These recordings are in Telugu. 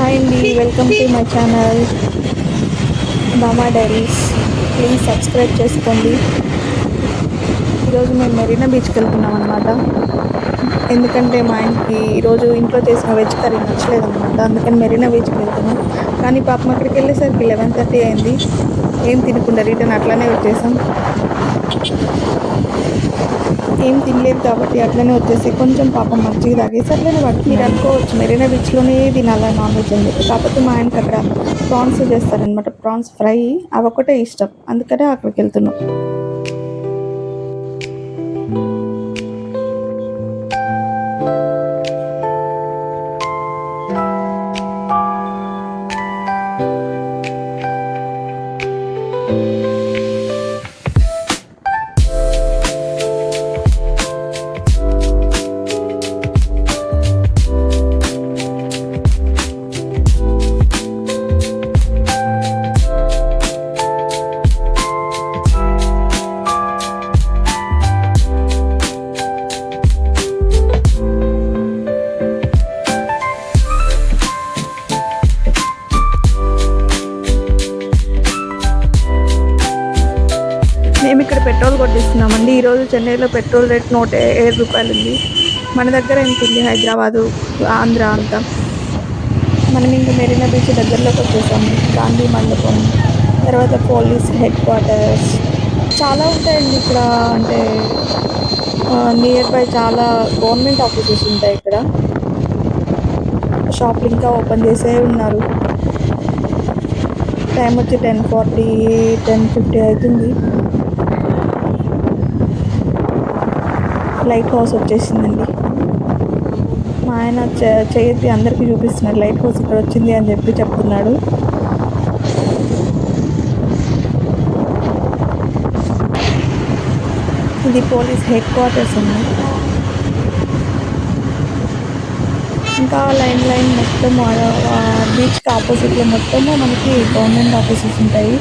హాయ్ అండి, వెల్కమ్ టు మై ఛానల్ బామా డైరీస్. ప్లీజ్ సబ్స్క్రైబ్ చేసుకోండి. ఈరోజు మేము మెరీనా బీచ్కి వెళ్తున్నాం అనమాట. ఎందుకంటే మా ఆయనకి ఈరోజు ఇంట్లో చేసిన వెజ్ కర్రీ నచ్చలేదన్నమాట. అందుకని మెరీనా బీచ్కి వెళ్తున్నాం. కానీ పాపం అక్కడికి వెళ్ళేసరికి 11:30 అయింది. ఏం తినకుండా రిటర్న్ అట్లానే వచ్చేసాం. ఏం తినలేదు కాబట్టి అట్లనే వచ్చేసి కొంచెం పాపం మజ్జిగ తాగేసి అట్లనే పడుతుంది. మీరు అనుకోవచ్చు మెరీనా బీచ్లోనే తినాలా నాన్ వెజ్ అని చెప్పి. కాకపోతే మా ఆయనకి అక్కడ ప్రాన్స్ చేస్తారనమాట, ప్రాన్స్ ఫ్రై, అవి ఒకటే ఇష్టం. అందుకనే అక్కడికి వెళ్తున్నాం. మేము ఇక్కడ పెట్రోల్ కొట్టిస్తున్నామండి. ఈరోజు చెన్నైలో పెట్రోల్ రేట్ 107 రూపాయలు ఉంది. మన దగ్గర ఎంత ఉంది? హైదరాబాదు, ఆంధ్ర అంతా. మనం ఇంకా మెరీనా బీచ్ దగ్గరలోకి వచ్చేసాము. గాంధీ మండపం, తర్వాత పోలీస్ హెడ్ క్వార్టర్స్ చాలా ఉంటాయండి ఇక్కడ. అంటే నియర్ బై చాలా గవర్నమెంట్ ఆఫీసెస్ ఉంటాయి ఇక్కడ. షాప్లు ఇంకా ఓపెన్ చేసే ఉన్నారు. టైం వచ్చి 10:40, 10:50 అవుతుంది. లైట్ హౌస్ వచ్చేసిందండి. మా ఆయన చేయెత్తి అందరికీ చూపిస్తున్నాడు, లైట్ హౌస్ ఇక్కడ వచ్చింది అని చెప్పి చెప్తున్నాడు. ఇది పోలీస్ హెడ్ క్వార్టర్స్ అండి. ఇంకా లైన్ మొత్తం బీచ్కి ఆపోజిట్లో మొత్తము మనకి గవర్నమెంట్ ఆఫీసెస్ ఉంటాయి.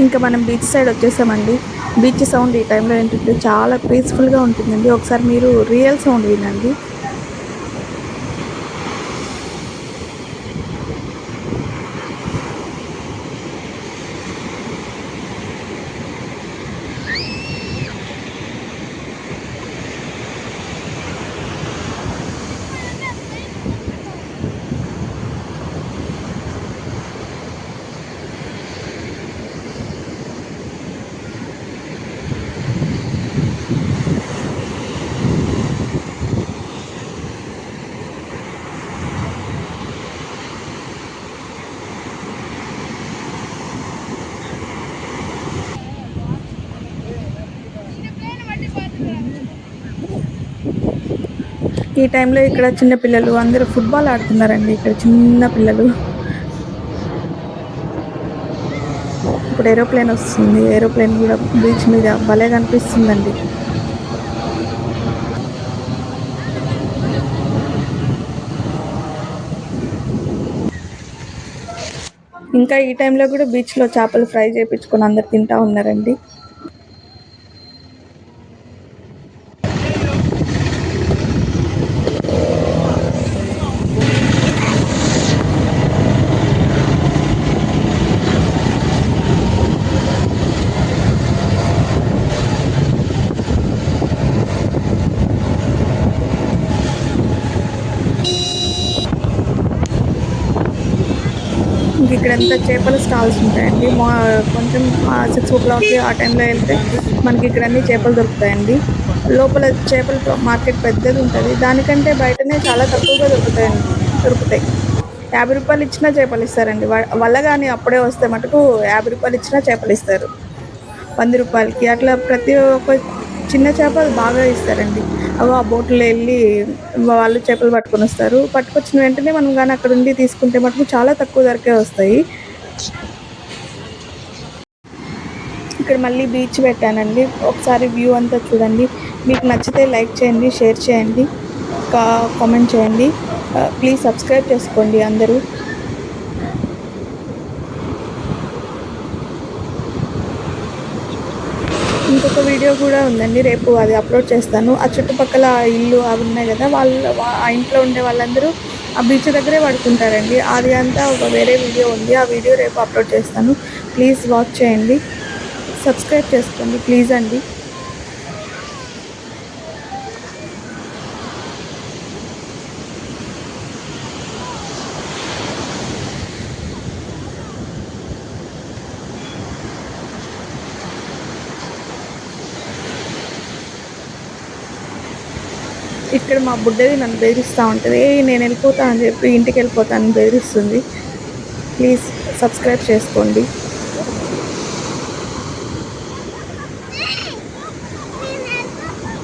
ఇంకా మనం బీచ్ సైడ్ వచ్చేసామండి. బీచ్ సౌండ్ ఈ టైంలో ఏంటంటే చాలా పీస్ఫుల్గా ఉంటుందండి. ఒకసారి మీరు రియల్ సౌండ్ వినండి. ఈ టైంలో ఇక్కడ చిన్న పిల్లలు అందరూ ఫుట్బాల్ ఆడుతున్నారండి. ఇక్కడ చిన్న పిల్లలు. ఇప్పుడు ఏరోప్లేన్ వస్తుంది. ఏరోప్లేన్ కూడా బీచ్ మీద భలే కనిపిస్తుందండి. ఇంకా ఈ టైంలో కూడా బీచ్లో చేపలు ఫ్రై చేయించుకొని అందరు తింటా ఉన్నారండి. ఇక్కడంతా చేపల స్టాల్స్ ఉంటాయండి. కొంచెం 6 ఆ టైంలో వెళ్తే మనకి ఇక్కడ అన్ని చేపలు దొరుకుతాయండి. లోపల చేపల మార్కెట్ పెద్దది ఉంటుంది. దానికంటే బయటనే చాలా తక్కువగా దొరుకుతాయి. రూ. 50 ఇచ్చినా చేపలు ఇస్తారండి. వల కానీ అప్పుడే వస్తే మటుకు రూ. 50 ఇచ్చినా చేపలు ఇస్తారు. రూ. 100కి అట్లా ప్రతి ఒక్క చిన్న చేప బాగా ఇస్తారండి. ఆ బోట్లో వెళ్ళి వాళ్ళు చేపలు పట్టుకొని వస్తారు. పట్టుకొచ్చిన వెంటనే మనం కానీ అక్కడ ఉండి తీసుకుంటే మటుకు చాలా తక్కువ ధరకే వస్తాయి. ఇక్కడ మళ్ళీ బీచ్ పెట్టానండి. ఒకసారి వ్యూ అంతా చూడండి. మీకు నచ్చితే లైక్ చేయండి, షేర్ చేయండి, కామెంట్ చేయండి. ప్లీజ్ సబ్స్క్రైబ్ చేసుకోండి అందరూ. ఇంకొక వీడియో కూడా ఉందండి. రేపు అది అప్లోడ్ చేస్తాను. ఆ చుట్టుపక్కల ఇల్లు అవి ఉన్నాయి కదా, ఆ ఇంట్లో ఉండే వాళ్ళందరూ ఆ బీచ్ దగ్గరే పడుకుంటారండి. అది అంతా ఒక వేరే వీడియో ఉంది. ఆ వీడియో రేపు అప్లోడ్ చేస్తాను. ప్లీజ్ వాచ్ చేయండి, సబ్స్క్రైబ్ చేసుకోండి ప్లీజ్ అండి. ఇక్కడ మా బుడ్డది నన్ను బెదిరిస్తూ ఉంటుంది. నేను వెళ్ళిపోతా అని చెప్పి ఇంటికి వెళ్ళిపోతానని బెదిరిస్తుంది. ప్లీజ్ సబ్స్క్రైబ్ చేసుకోండి.